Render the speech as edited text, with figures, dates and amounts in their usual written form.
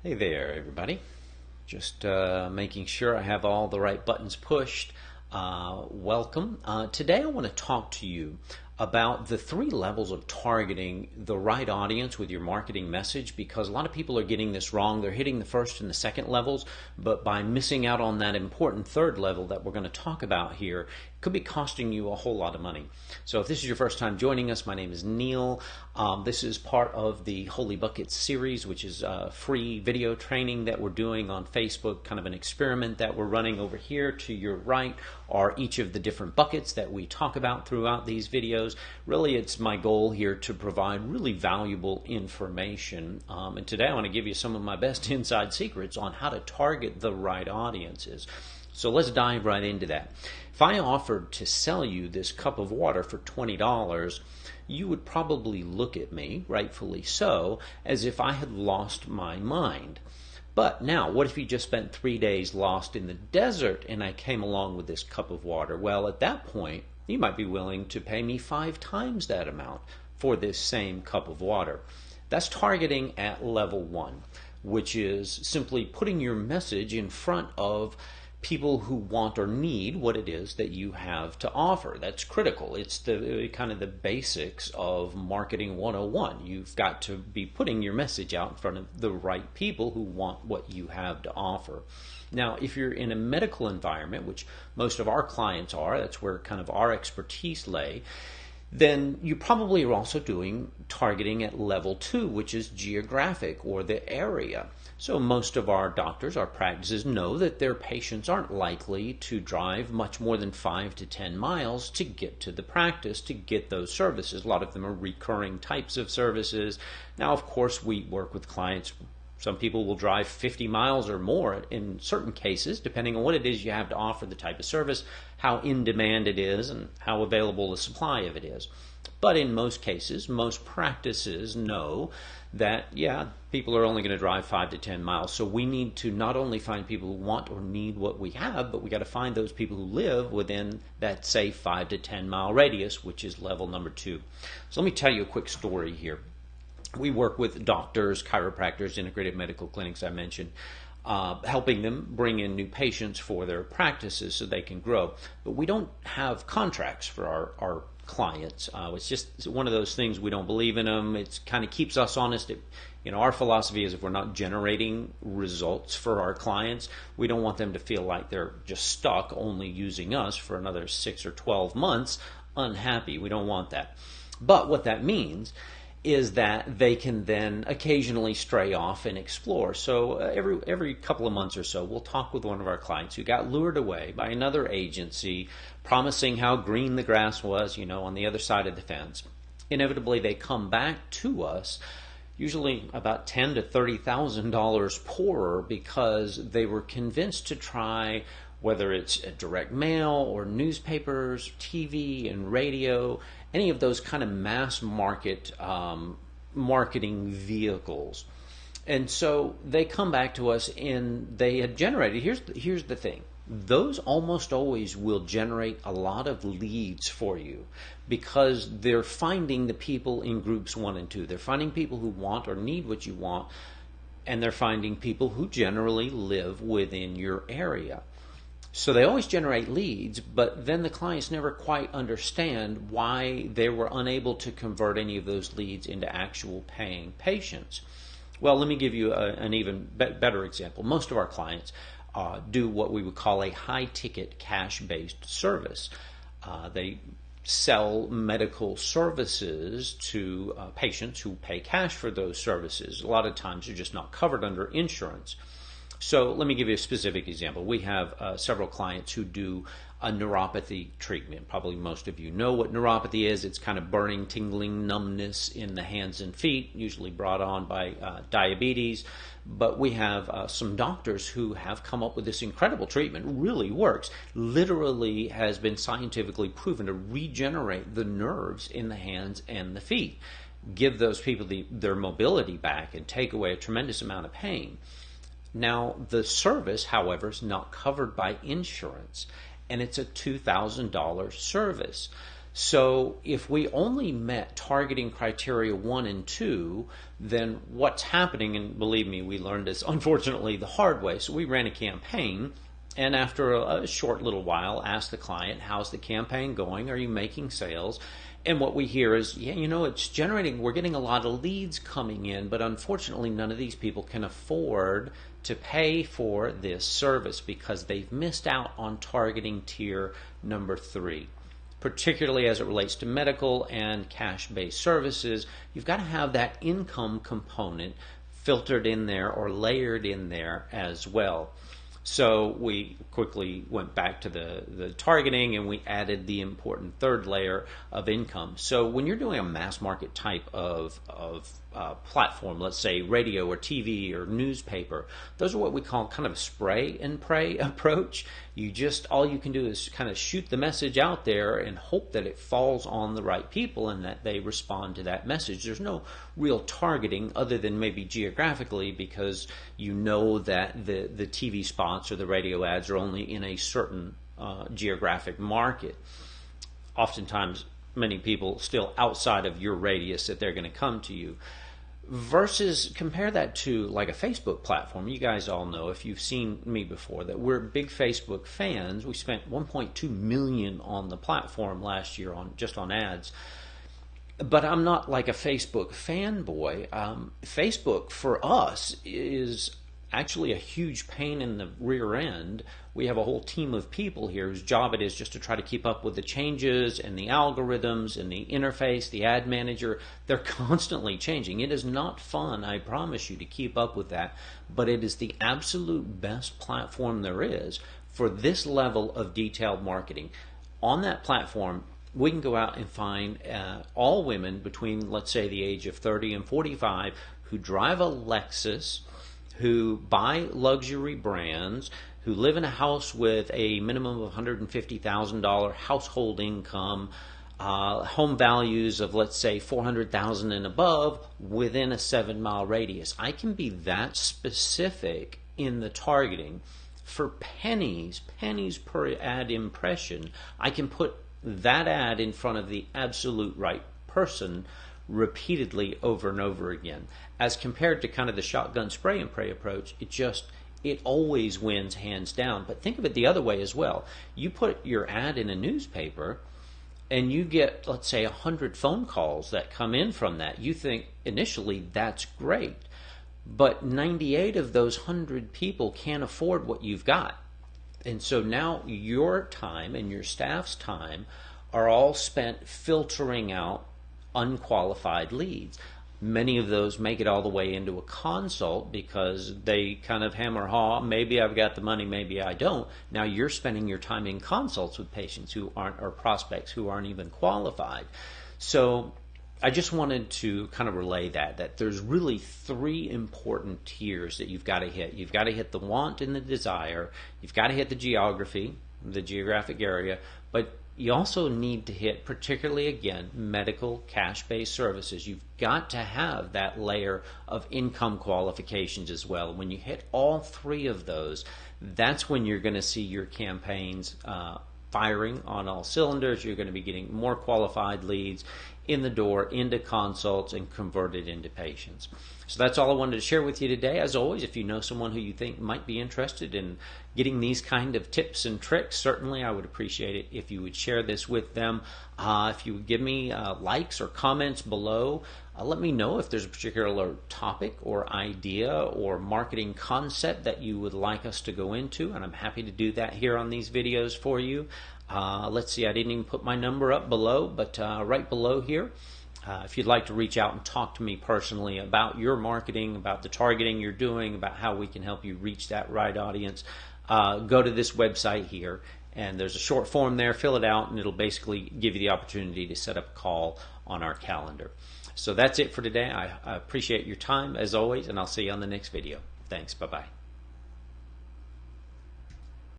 Hey there, everybody. Just making sure I have all the right buttons pushed. Welcome. Today I want to talk to you about the three levels of targeting the right audience with your marketing message, because a lot of people are getting this wrong. They're hitting the first and the second levels, but by missing out on that important third level that we're going to talk about here, it could be costing you a whole lot of money. So if this is your first time joining us, my name is Neil. This is part of the Holy Buckets series, which is a free video training that we're doing on Facebook, kind of an experiment that we're running. Over here to your right are each of the different buckets that we talk about throughout these videos. Really, it's my goal here to provide really valuable information. And today I want to give you some of my best inside secrets on how to target the right audiences. So let's dive right into that. If I offered to sell you this cup of water for $20, you would probably look at me, rightfully so, as if I had lost my mind. But now, what if you just spent 3 days lost in the desert and I came along with this cup of water? Well, at that point, you might be willing to pay me 5 times that amount for this same cup of water. That's targeting at level 1, which is simply putting your message in front of people who want or need what it is that you have to offer. That's critical. It's the kind of the basics of marketing 101. You've got to be putting your message out in front of the right people who want what you have to offer. Now, if you're in a medical environment, which most of our clients are, that's where kind of our expertise lay, then you probably are also doing targeting at level 2, which is geographic, or the area. So most of our doctors, our practices, know that their patients aren't likely to drive much more than 5 to 10 miles to get to the practice, to get those services. A lot of them are recurring types of services. Now, of course, we work with clients. Some people will drive 50 miles or more in certain cases, depending on what it is you have to offer, the type of service, how in demand it is, and how available the supply of it is. But in most cases, most practices know that, yeah, people are only going to drive 5 to 10 miles. So we need to not only find people who want or need what we have, but we got to find those people who live within that, say, 5 to 10 mile radius, which is level number 2. So let me tell you a quick story here. We work with doctors, chiropractors, integrated medical clinics, I mentioned, helping them bring in new patients for their practices so they can grow. But we don't have contracts for our clients. It's just one of those things. We don't believe in them. It kind of keeps us honest. Our philosophy is if we're not generating results for our clients, we don't want them to feel like they're just stuck only using us for another 6 or 12 months unhappy. We don't want that. But what that means is that they can then occasionally stray off and explore. So every couple of months or so, we'll talk with one of our clients who got lured away by another agency promising how green the grass was, on the other side of the fence. Inevitably, they come back to us, usually about $10,000 to $30,000 poorer, because they were convinced to try, whether it's direct mail or newspapers, TV and radio, any of those kind of mass market marketing vehicles. And so they come back to us and they had generated, here's the thing, those almost always will generate a lot of leads for you, because they're finding the people in groups 1 and 2. They're finding people who want or need what you want, and they're finding people who generally live within your area. So they always generate leads, but then the clients never quite understand why they were unable to convert any of those leads into actual paying patients. Well, let me give you an even better example. Most of our clients do what we would call a high-ticket cash-based service. They sell medical services to patients who pay cash for those services. A lot of times they're just not covered under insurance. So let me give you a specific example. We have several clients who do a neuropathy treatment. Probably most of you know what neuropathy is. It's kind of burning, tingling, numbness in the hands and feet, usually brought on by diabetes. But we have some doctors who have come up with this incredible treatment. Really works. Literally has been scientifically proven to regenerate the nerves in the hands and the feet, give those people their mobility back, and take away a tremendous amount of pain. Now, the service, however, is not covered by insurance, and it's a $2,000 service. So if we only met targeting criteria 1 and 2, then what's happening, and believe me, we learned this unfortunately the hard way. So we ran a campaign, and after a short little while asked the client, how's the campaign going? Are you making sales? And what we hear is, yeah, it's generating, we're getting a lot of leads coming in, but unfortunately none of these people can afford to pay for this service because they've missed out on targeting tier number 3. Particularly as it relates to medical and cash-based services, you've got to have that income component filtered in there or layered in there as well. So we quickly went back to the targeting, and we added the important third layer of income. So when you're doing a mass market type of platform, let's say radio or TV or newspaper, those are what we call kind of a spray and pray approach. All you can do is kind of shoot the message out there and hope that it falls on the right people and that they respond to that message. There's no real targeting other than maybe geographically, because that the TV spots or the radio ads are only in a certain geographic market. Oftentimes many people still outside of your radius that they're going to come to you. Versus, compare that to like a Facebook platform. You guys all know, if you've seen me before, that we're big Facebook fans. We spent $1.2 million on the platform last year just on ads. But I'm not like a Facebook fanboy. Facebook for us is actually a huge pain in the rear end. We have a whole team of people here whose job it is just to try to keep up with the changes and the algorithms and the interface, the ad manager. They're constantly changing. It is not fun, I promise you, to keep up with that, but it is the absolute best platform there is for this level of detailed marketing. On that platform, we can go out and find all women between, let's say, the age of 30 and 45 who drive a Lexus, who buy luxury brands, who live in a house with a minimum of $150,000 household income, home values of, let's say, $400,000 and above within a 7-mile radius. I can be that specific in the targeting. For pennies per ad impression, I can put that ad in front of the absolute right person repeatedly over and over again. As compared to kind of the shotgun spray and pray approach, it always wins hands down. But think of it the other way as well. You put your ad in a newspaper and you get, let's say, 100 phone calls that come in from that. You think initially that's great, but 98 of those 100 people can't afford what you've got. And so now your time and your staff's time are all spent filtering out unqualified leads. Many of those make it all the way into a consult because they kind of hem or haw, maybe I've got the money, maybe I don't. Now you're spending your time in consults with patients who aren't, or prospects who aren't even qualified. So I just wanted to kind of relay that there's really 3 important tiers that you've got to hit. You've got to hit the want and the desire. You've got to hit the geography, the geographic area, but you also need to hit, particularly again, medical cash-based services. You've got to have that layer of income qualifications as well. When you hit all 3 of those, that's when you're going to see your campaigns firing on all cylinders. You're going to be getting more qualified leads in the door, into consults, and converted into patients. So that's all I wanted to share with you today. As always, if you know someone who you think might be interested in getting these kind of tips and tricks, certainly I would appreciate it if you would share this with them. If you would give me likes or comments below, let me know if there's a particular topic or idea or marketing concept that you would like us to go into, and I'm happy to do that here on these videos for you. Let's see, I didn't even put my number up below, but right below here, if you'd like to reach out and talk to me personally about your marketing, about the targeting you're doing, about how we can help you reach that right audience, go to this website here, and there's a short form there. Fill it out, and it'll basically give you the opportunity to set up a call on our calendar. So that's it for today. I appreciate your time, as always, and I'll see you on the next video. Thanks. Bye-bye.